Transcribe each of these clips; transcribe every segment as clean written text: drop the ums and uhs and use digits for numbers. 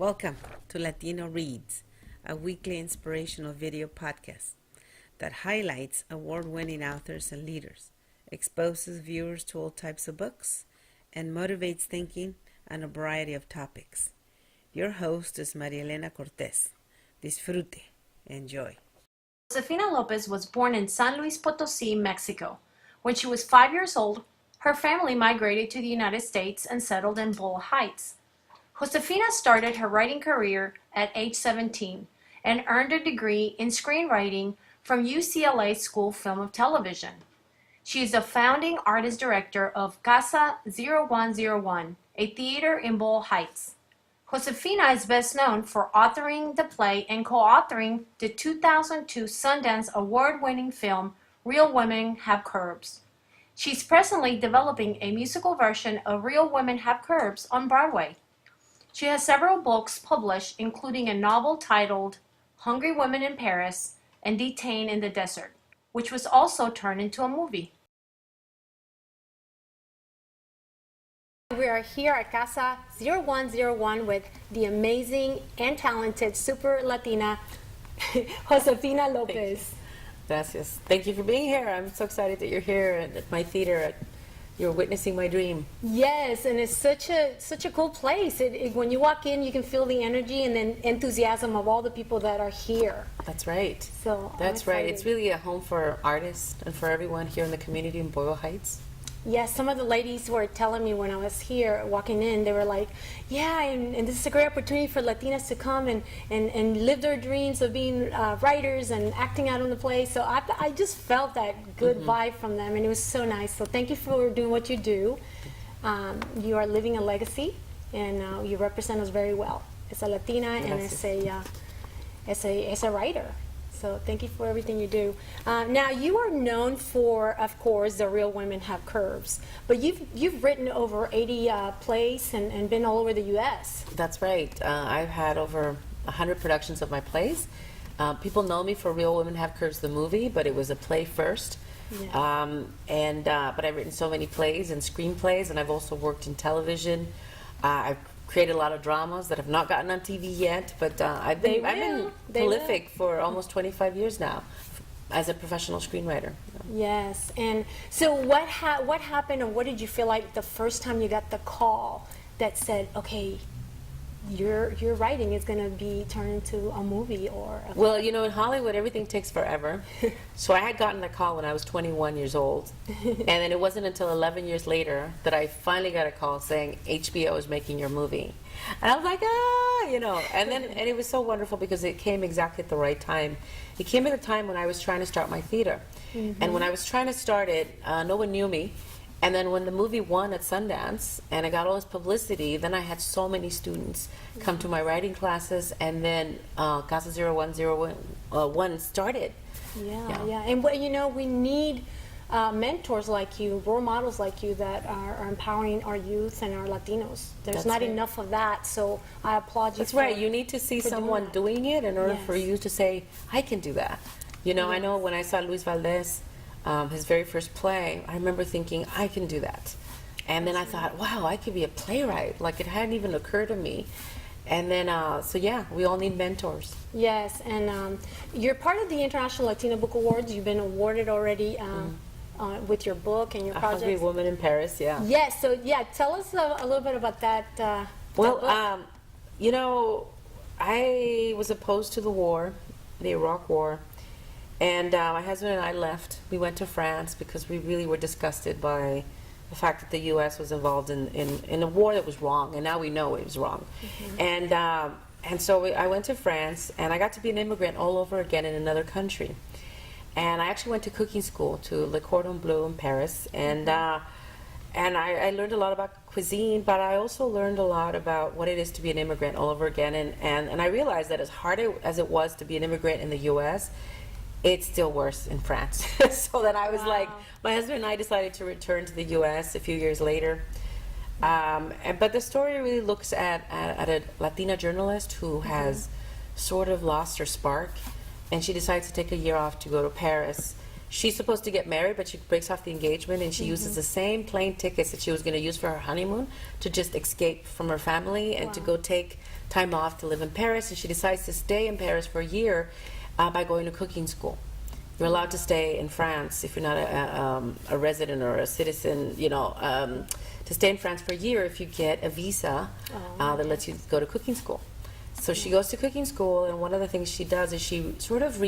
Welcome to Latino Reads, a weekly inspirational video podcast that highlights award-winning authors and leaders, exposes viewers to all types of books, and motivates thinking on a variety of topics. Your host is Marie Elena Cortés. Disfrute. Enjoy. Josefina Lopez was born in San Luis Potosí, Mexico. When she was 5 years old, her family migrated to the United States and settled in Boyle Heights. Josefina started her writing career at age 17 and earned a degree in screenwriting from UCLA School of Film and Television. She is the founding artist director of Casa 0101, a theater in Boyle Heights. Josefina is best known for authoring the play and co-authoring the 2002 Sundance Award-winning film Real Women Have Curves. She's presently developing a musical version of Real Women Have Curves on Broadway. She has several books published, including a novel titled Hungry Women in Paris and Detained in the Desert, which was also turned into a movie. We are here at Casa 0101 with the amazing and talented super Latina, Josefina Lopez. Gracias. Thank you for being here. I'm so excited that you're here at my theater. You're witnessing my dream. Yes, and it's such a cool place. When you walk in, you can feel the energy and then enthusiasm of all the people that are here. That's right. So that's right. It's really a home for artists and for everyone here in the community in Boyle Heights. Yes, some of the ladies were telling me when I was here walking in, they were like, yeah, and this is a great opportunity for Latinas to come and live their dreams of being writers and acting out on the play. So I just felt that good vibe from them, and it was so nice. So thank you for doing what you do. You are living a legacy, and you represent us very well as a Latina and as a writer. So thank you for everything you do. Now you are known for, of course, the Real Women Have Curves, but you've written over 80 plays and been all over the U.S. That's right. I've had over 100 productions of my plays. People know me for Real Women Have Curves, the movie, but it was a play first. Yeah. But I've written so many plays and screenplays, and I've also worked in television. I've created a lot of dramas that have not gotten on TV yet, but I've been prolific for almost 25 years now as a professional screenwriter. Yes, and so what happened, and what did you feel like the first time you got the call that said, okay, your writing is going to be turned into a movie or a Well, you know, in Hollywood, everything takes forever. So I had gotten the call when I was 21 years old. And then it wasn't until 11 years later that I finally got a call saying, HBO is making your movie. And I was like, you know. And it was so wonderful because it came exactly at the right time. It came at a time when I was trying to start my theater. And when I was trying to start it, no one knew me. And then when the movie won at Sundance and I got all this publicity, then I had so many students come to my writing classes, and then Casa 0101 started. Yeah. And you know, we need mentors like you, role models like you that are empowering our youth and our Latinos. There's not enough of that, so I applaud you. That's right. You need to see someone doing it in order for you to say, I can do that. You know, I know when I saw Luis Valdez, his very first play, I remember thinking, I can do that. And then I thought, wow, I could be a playwright. Like, it hadn't even occurred to me. And then, so yeah, we all need mentors. Yes, and you're part of the International Latino Book Awards. You've been awarded already with your book and your project. Hungry Woman in Paris, yeah. Yes, so yeah, tell us a little bit about that. Well, you know, I was opposed to the war, the Iraq War. And my husband and I left. We went to France because we really were disgusted by the fact that the U.S. was involved in a war that was wrong, and now we know it was wrong. And so I went to France, and I got to be an immigrant all over again in another country. And I actually went to cooking school, to Le Cordon Bleu in Paris, and I learned a lot about cuisine, but I also learned a lot about what it is to be an immigrant all over again. And I realized that as hard as it was to be an immigrant in the U.S., it's still worse in France. So then I was like, my husband and I decided to return to the U.S. a few years later. But the story really looks at a Latina journalist who has sort of lost her spark, and she decides to take a year off to go to Paris. She's supposed to get married, but she breaks off the engagement, and she uses the same plane tickets that she was going to use for her honeymoon to just escape from her family and to go take time off to live in Paris. And she decides to stay in Paris for a year by going to cooking school. You're allowed to stay in France if you're not a resident or a citizen, to stay in France for a year if you get a visa that lets you go to cooking school. So she goes to cooking school, and one of the things she does is she sort of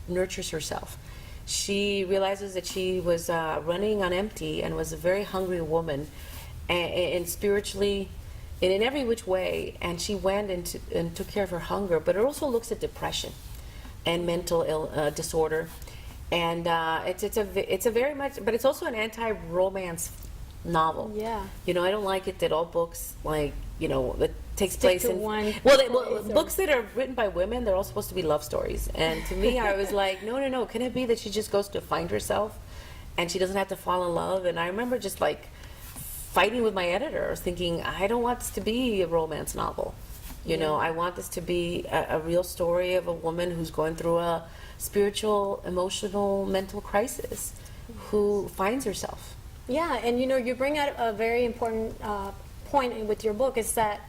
nurtures herself. She realizes that she was running on empty and was a very hungry woman, and spiritually, and in every which way. And she went and took care of her hunger. But it also looks at depression and mental disorder, and it's a very much. But it's also an anti-romance novel. Yeah. I don't like it that all books that takes Stick place to in one books that are written by women, they're all supposed to be love stories. And to me, I was like, no, can it be that she just goes to find herself and she doesn't have to fall in love? And I remember just like fighting with my editor, thinking, I don't want this to be a romance novel. I want this to be a real story of a woman who's going through a spiritual, emotional, mental crisis, who finds herself. Yeah, and you bring out a very important point with your book, is that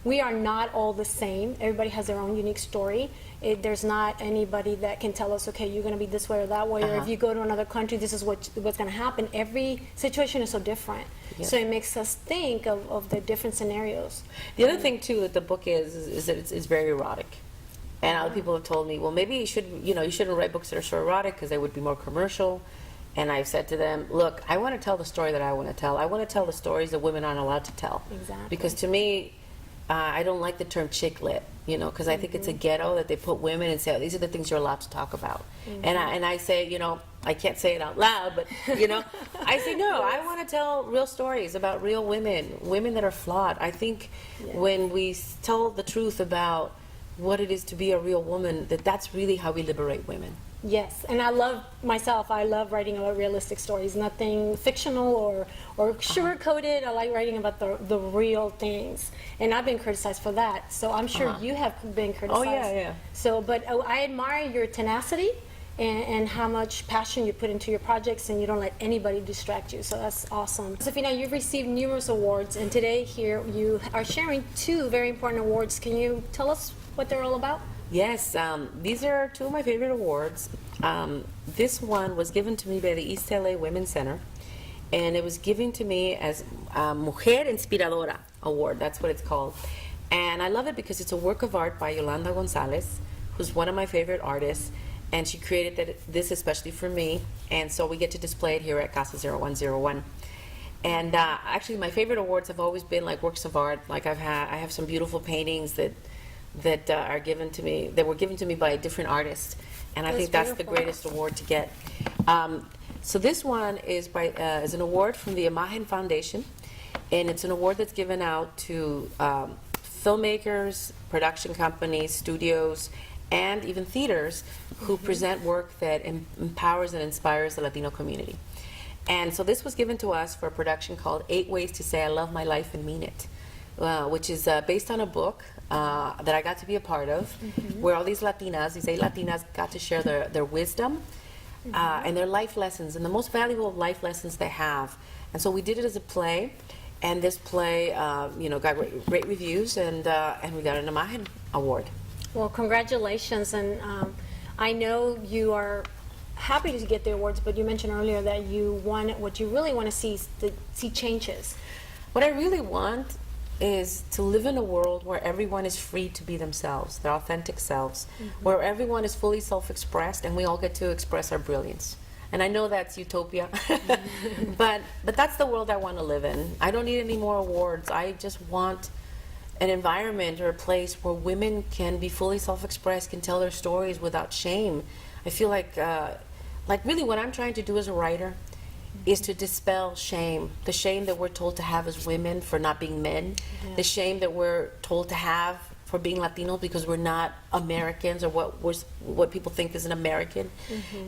we are not all the same. Everybody has their own unique story. There's not anybody that can tell us, okay, you're going to be this way or that way, or if you go to another country, this is what's going to happen. Every situation is so different. Yeah. So it makes us think of the different scenarios. The other thing too that the book is that it's very erotic. And other people have told me, well, maybe you shouldn't write books that are so erotic because they would be more commercial. And I've said to them, look, I want to tell the story that I want to tell. I want to tell the stories that women aren't allowed to tell. Exactly. Because to me, I don't like the term chick lit, because I think it's a ghetto that they put women and say, oh, these are the things you're allowed to talk about. And I say, I can't say it out loud, but, I say, no, I want to tell real stories about real women that are flawed. I think when we tell the truth about what it is to be a real woman, that's really how we liberate women. Yes, and I love writing about realistic stories, nothing fictional or sugar-coated. I like writing about the real things, and I've been criticized for that, so I'm sure you have been criticized. Oh, yeah. So, but I admire your tenacity and how much passion you put into your projects, and you don't let anybody distract you, so that's awesome. Josefina, you've received numerous awards, and today here you are sharing 2 very important awards. Can you tell us what they're all about? Yes, these are 2 of my favorite awards. This one was given to me by the East LA Women's Center, and it was given to me as Mujer Inspiradora Award. That's what it's called. And I love it because it's a work of art by Yolanda Gonzalez, who's one of my favorite artists, and she created this especially for me, and so we get to display it here at Casa 0101. And actually, my favorite awards have always been like works of art. Like I have some beautiful paintings that are given to me, that were given to me by a different artist, and I think that's the greatest award to get. So this one is an award from the Imagen Foundation, and it's an award that's given out to filmmakers, production companies, studios, and even theaters who present work that empowers and inspires the Latino community. And so this was given to us for a production called 8 Ways to Say I Love My Life and Mean It, which is based on a book that I got to be a part of, where all these 8 Latinas got to share their wisdom and their life lessons, and the most valuable life lessons they have. And so we did it as a play, and this play got great reviews, and we got an Imagen Award. Well, congratulations, and I know you are happy to get the awards, but you mentioned earlier that what you really want to see is see changes. What I really want is to live in a world where everyone is free to be themselves, their authentic selves, where everyone is fully self-expressed and we all get to express our brilliance. And I know that's utopia, but that's the world I want to live in. I don't need any more awards. I just want an environment or a place where women can be fully self-expressed, can tell their stories without shame. I feel like really what I'm trying to do as a writer is to dispel shame, the shame that we're told to have as women for not being men, the shame that we're told to have for being Latino because we're not Americans, or what people think is an American,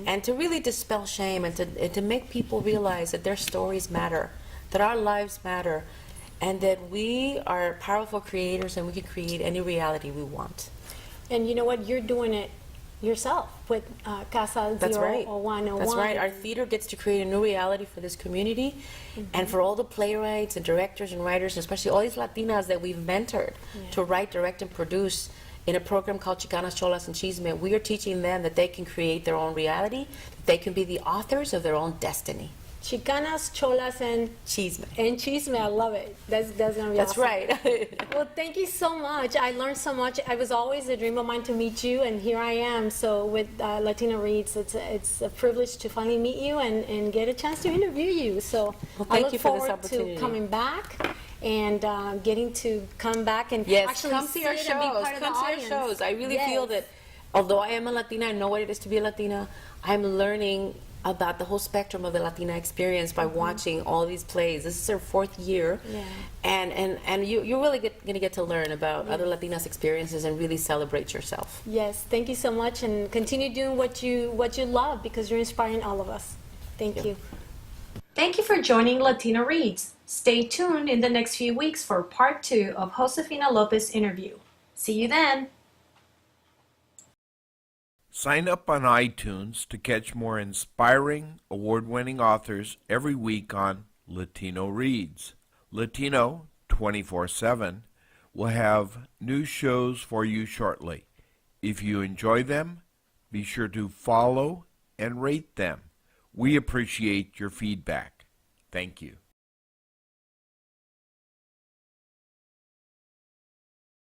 and to really dispel shame and to make people realize that their stories matter, that our lives matter, and that we are powerful creators and we can create any reality we want. And you know what? You're doing it yourself with Casa That's right. 0101. That's right. Our theater gets to create a new reality for this community, and for all the playwrights and directors and writers, especially all these Latinas that we've mentored to write, direct, and produce in a program called Chicanas, Cholas, and Chisme. We are teaching them that they can create their own reality, that they can be the authors of their own destiny. Chicanas, Cholas, and Chisme. Chisme. I love it. That's gonna be That's awesome. right. Well, thank you so much. I learned so much. It was always a dream of mine to meet you, and here I am. So with Latino Reads, it's a privilege to finally meet you and get a chance to interview you. So Well, I thank look you for this forward opportunity. to coming back and getting to come back and Yes, actually come see our sit and be shows. part of the Come see our audience. shows. I really feel Yes. that although I am a Latina, I know what it is to be a Latina, I'm learning about the whole spectrum of the Latina experience by watching all these plays. This is our 4th year. Yeah. And you're really going to get to learn about other Latinas' experiences and really celebrate yourself. Yes, thank you so much, and continue doing what you love, because you're inspiring all of us. Thank you. Thank you for joining Latino Reads. Stay tuned in the next few weeks for part 2 of Josefina Lopez interview. See you then. Sign up on iTunes to catch more inspiring, award-winning authors every week on Latino Reads. Latino 24/7 will have new shows for you shortly. If you enjoy them, be sure to follow and rate them. We appreciate your feedback. Thank you.